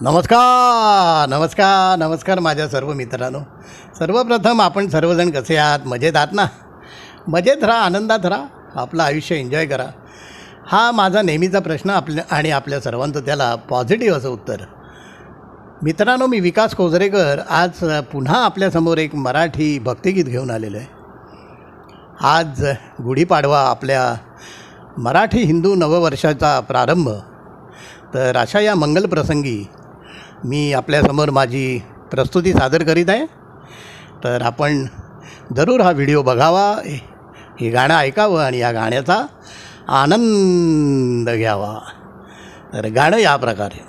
नमस्कार नमस्कार नमस्कार माझ्या सर्व मित्रांनो. सर्वप्रथम आपण सर्वजण कसे आहात? मजेत आहात ना? मजेत राहा, आनंदात राहा, आपलं आयुष्य एन्जॉय करा. हा माझा नेहमीचा प्रश्न आपल्या सर्वांचं त्याला पॉझिटिव्ह असं उत्तर. मित्रांनो, मी विकास कोजरेकर आज पुन्हा आपल्यासमोर एक मराठी भक्तिगीत घेऊन आलेलो आहे. आज गुढीपाडवा, आपल्या मराठी हिंदू नववर्षाचा प्रारंभ. तर अशा या मंगलप्रसंगी मी आपल्यासमोर माझी प्रस्तुती सादर करीत आहे. तर आपण जरूर हा व्हिडिओ बघावा, हे गाणं ऐकावं आणि या गाण्याचा आनंद घ्यावा. तर गाणं या प्रकारे.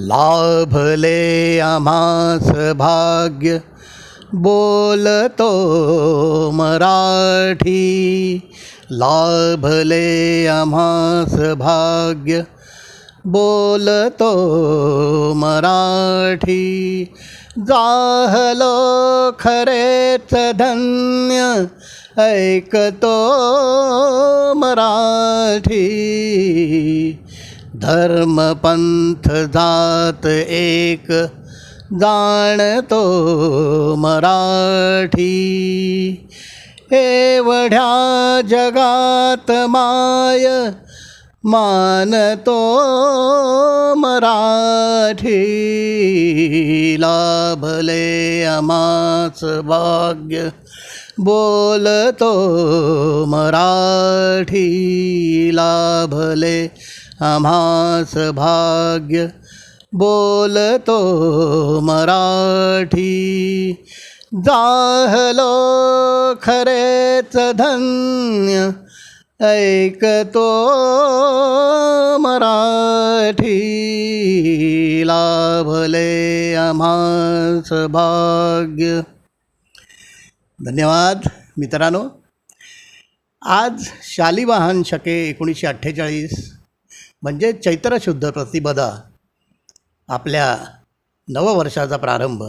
लाभले आम्हास भाग्य, बोलतो मराठी. लाभले आम्हास भाग्य, बोलतो मराठी. जाहलो खरेच धन्य, ऐकतो मराठी. धर्म पंथ जात एक, जाणतो मराठी. एवढ्या जगात माय, मानतो मराठी. लाभले आम्हास भाग्य, बोलतो मराठी. लाभले आम्हास भाग्य, बोलतो मराठी. जाहलो खरेच धन्य, ऐकतो मराठी. लाभले आम्हास भाग्य. धन्यवाद मित्रांनो. आज शालिवाहन शके 1948 म्हणजे चैत्र शुद्ध प्रतिपदा, आपल्या नववर्षाचा प्रारंभ.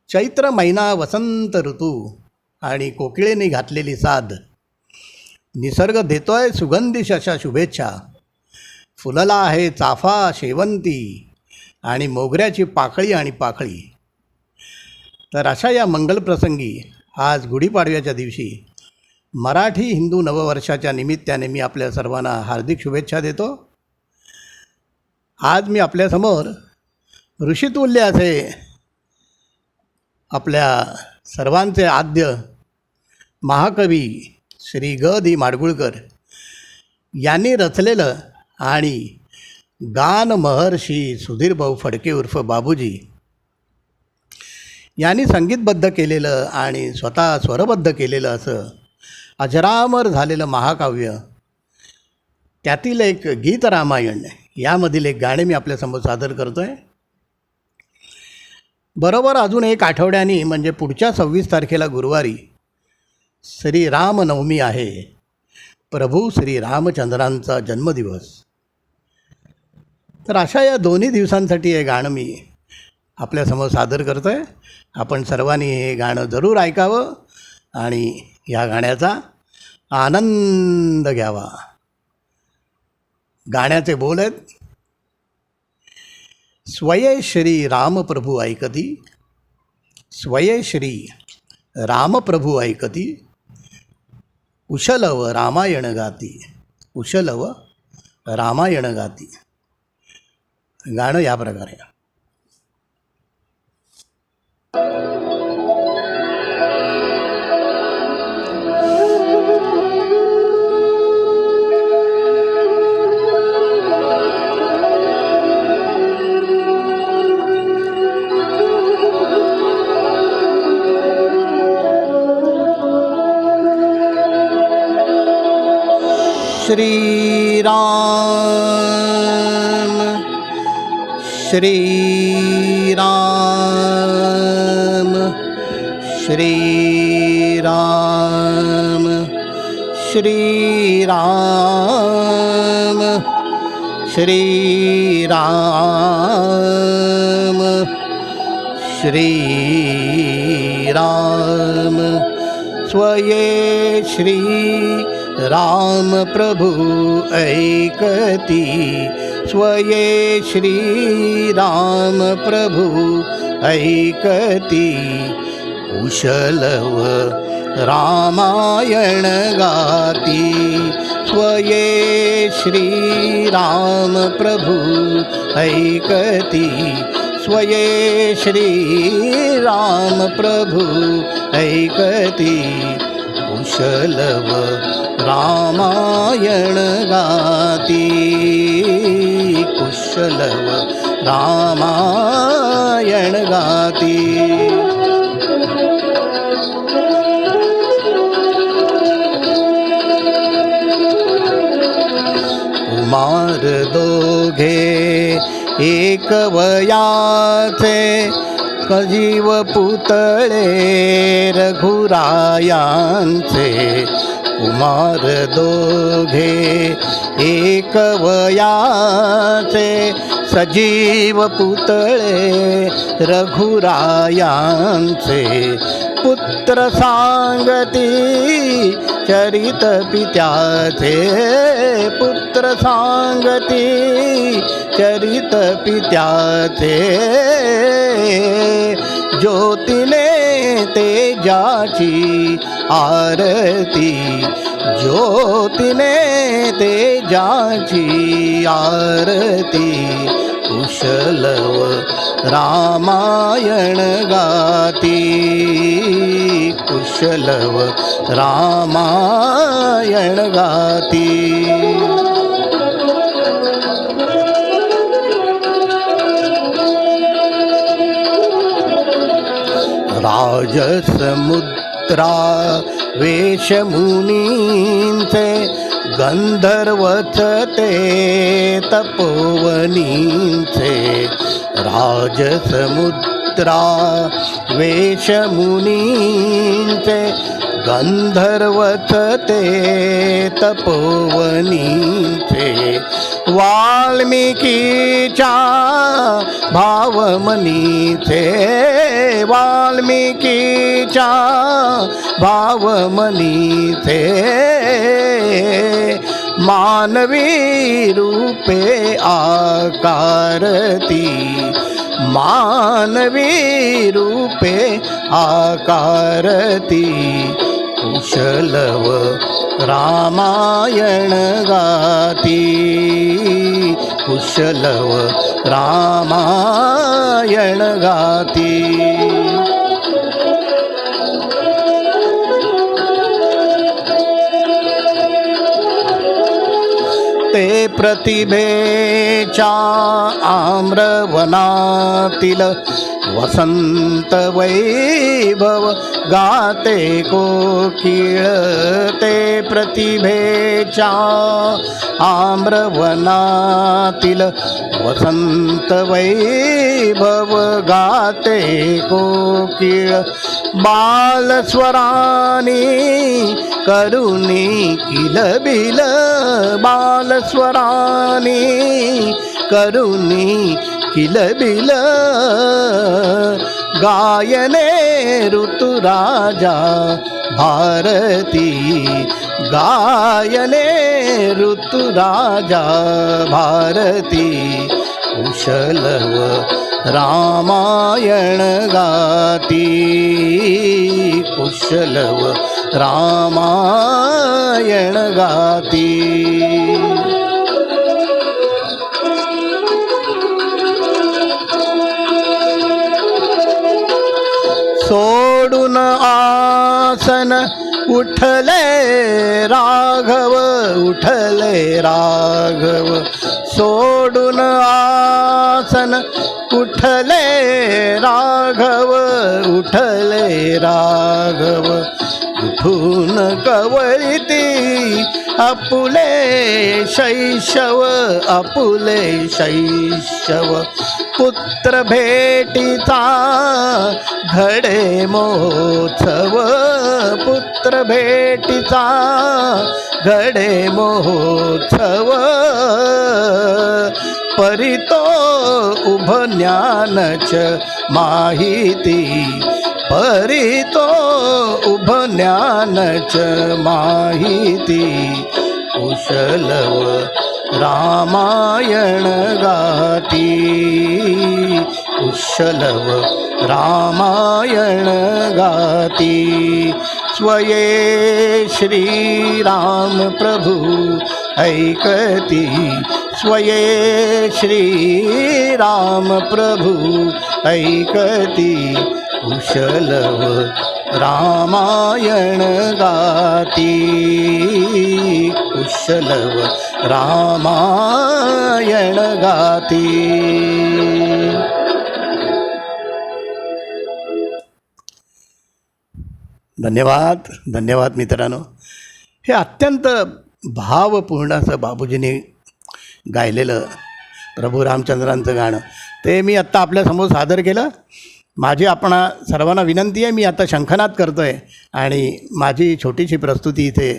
चैत्र महिना, वसंत ऋतू आणि कोकिळेने घातलेली साद. निसर्ग देतोय सुगंधिश अशा शुभेच्छा. फुलला आहे चाफा, शेवंती आणि मोगऱ्याची पाकळी आणि पाकळी. तर अशा या मंगलप्रसंगी आज गुढीपाडव्याच्या दिवशी मराठी हिंदू नववर्षाच्या निमित्ताने मी आपल्या सर्वांना हार्दिक शुभेच्छा देतो. आज मी आपल्यासमोर ऋषितुल्य असे आपल्या सर्वांचे आद्य महाकवी श्री ग दी माडगुळकर यांनी रचलेलं आणि गान महर्षी सुधीर भाऊ फडके उर्फ बाबूजी यांनी संगीतबद्ध केलेलं आणि स्वतः स्वरबद्ध केलेलं असं अजरामर झालेलं महाकाव्य, त्यातील एक गीत रामायण, यामधील एक गाणे मी आपल्यासमोर सादर करतो आहे. बरोबर अजून एक आठवड्यानी म्हणजे पुढच्या 26 तारखेला गुरुवारी श्रीरामनवमी आहे. प्रभू श्री रामचंद्रांचा जन्मदिवस. तर अशा या दोन्ही दिवसांसाठी हे गाणं मी आपल्यासमोर सादर करतो आहे. आपण सर्वांनी हे गाणं जरूर ऐकावं आणि ह्या गाण्याचा आनंद घ्यावा. गाण्याचे बोल आहेत. स्वये श्री रामप्रभू ऐकती, स्वये श्री रामप्रभू ऐकती. उशलव रामायण गाती, उशलव रामायण गाती. गाणं या प्रकारे. श्री राम, श्री राम, श्री राम, श्री राम, श्री राम, श्री राम. स्वये श्री राम प्रभु ऐकती स्वये श्री राम प्रभु ऐकती कुशलव रामायण गाती स्वये श्री राम प्रभु ऐकती स्वये श्री राम प्रभु ऐकती कुशलव रामायण गाती कुशलव रामायण गाती कुमार दोघे एक वयाचे सजीव पुतळे रघुरायांचे कुमार दोघे एक वयाचे सजीव पुतळे रघुरायांचे पुत्र सांगती चरित पित्याचे पुत्र सांगती चरित पित्याचे ज्योतीने तेजाची आरती ज्योतीने तेजाची आरती कुशलव रामायण गाती कुशलव रामायण गाती राजसमुद्रा वेशमुनींचे गंधर्वच ते तपोवनींचे राजसमुद्रा वेशमुनींचे गंधर्वच ते तपोवनींचे वाल्मिकीच्या भावमनीचे वाल्मिकीच्या भावमनीचे मानवी रूपे आकारती मानवी रूपे आकारती कुशलव रामायण गाती कुशलव रामायण गाती ते प्रतिभेच्या आम्रवनातील वसंत वैभव गाते कोकिळ ते प्रतिभेच्या आम्रवनातील वसंत वैभव गाते कोकिळ बालस्वरानी करुणी किलबिल बालस्वरानी करुणी किलबिल गायने ऋतुराजा भारती गायने ऋतुराजा भारती कुशलव रामायण गाती कुशलव रामायण गाती सोडून आसन उठले राघव उठले राघव सोडून आसन उठले राघव उठले राघव उठून कवळिती आपुले शैशव आपुले शैशव पुत्र भेटीचा घडे महोत्सव पुत्र भेटीचा घडे महोत्सव परितो उभ ज्ञानच माहिती परितो उभज्ञानच माहिती कुशलव रामायण गाती कुशलव रामायण गाती स्वये श्रीराम प्रभु ऐकती स्वये श्रीराम प्रभु ऐकती कुशलव रामायण गाती कुशलव रामायण गाती. धन्यवाद धन्यवाद मित्रांनो. हे अत्यंत भावपूर्ण असं बाबूजींनी गायलेलं प्रभू रामचंद्रांचं गाणं ते मी आत्ता आपल्यासमोर सादर केलं. माझी आपणा सर्वांना विनंती आहे, मी आता शंखनाद करतो आहे आणि माझी छोटीशी प्रस्तुती इथे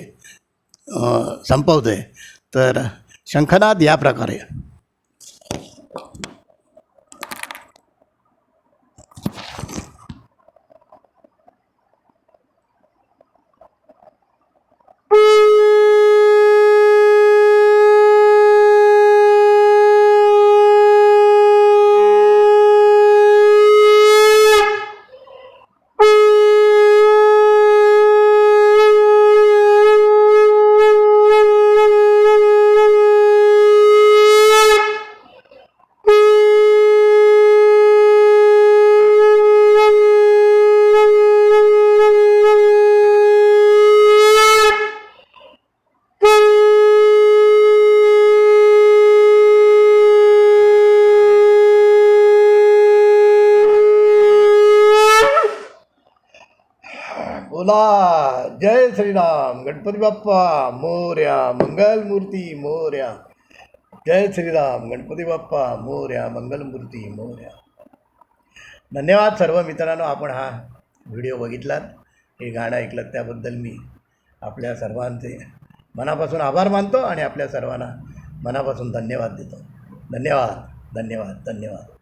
संपवतो आहे. तर शंखनाद या प्रकारे. बोला जय श्रीराम, गणपती बाप्पा मोरया, मंगलमूर्ती मोरया. जय श्रीराम, गणपती बाप्पा मोरया, मंगलमूर्ती मोरया. धन्यवाद सर्व मित्रांनो, आपण हा व्हिडिओ बघितलात, हे गाणं ऐकलं त्याबद्दल मी आपल्या सर्वांचे मनापासून आभार मानतो आणि आपल्या सर्वांना मनापासून धन्यवाद देतो. धन्यवाद धन्यवाद धन्यवाद.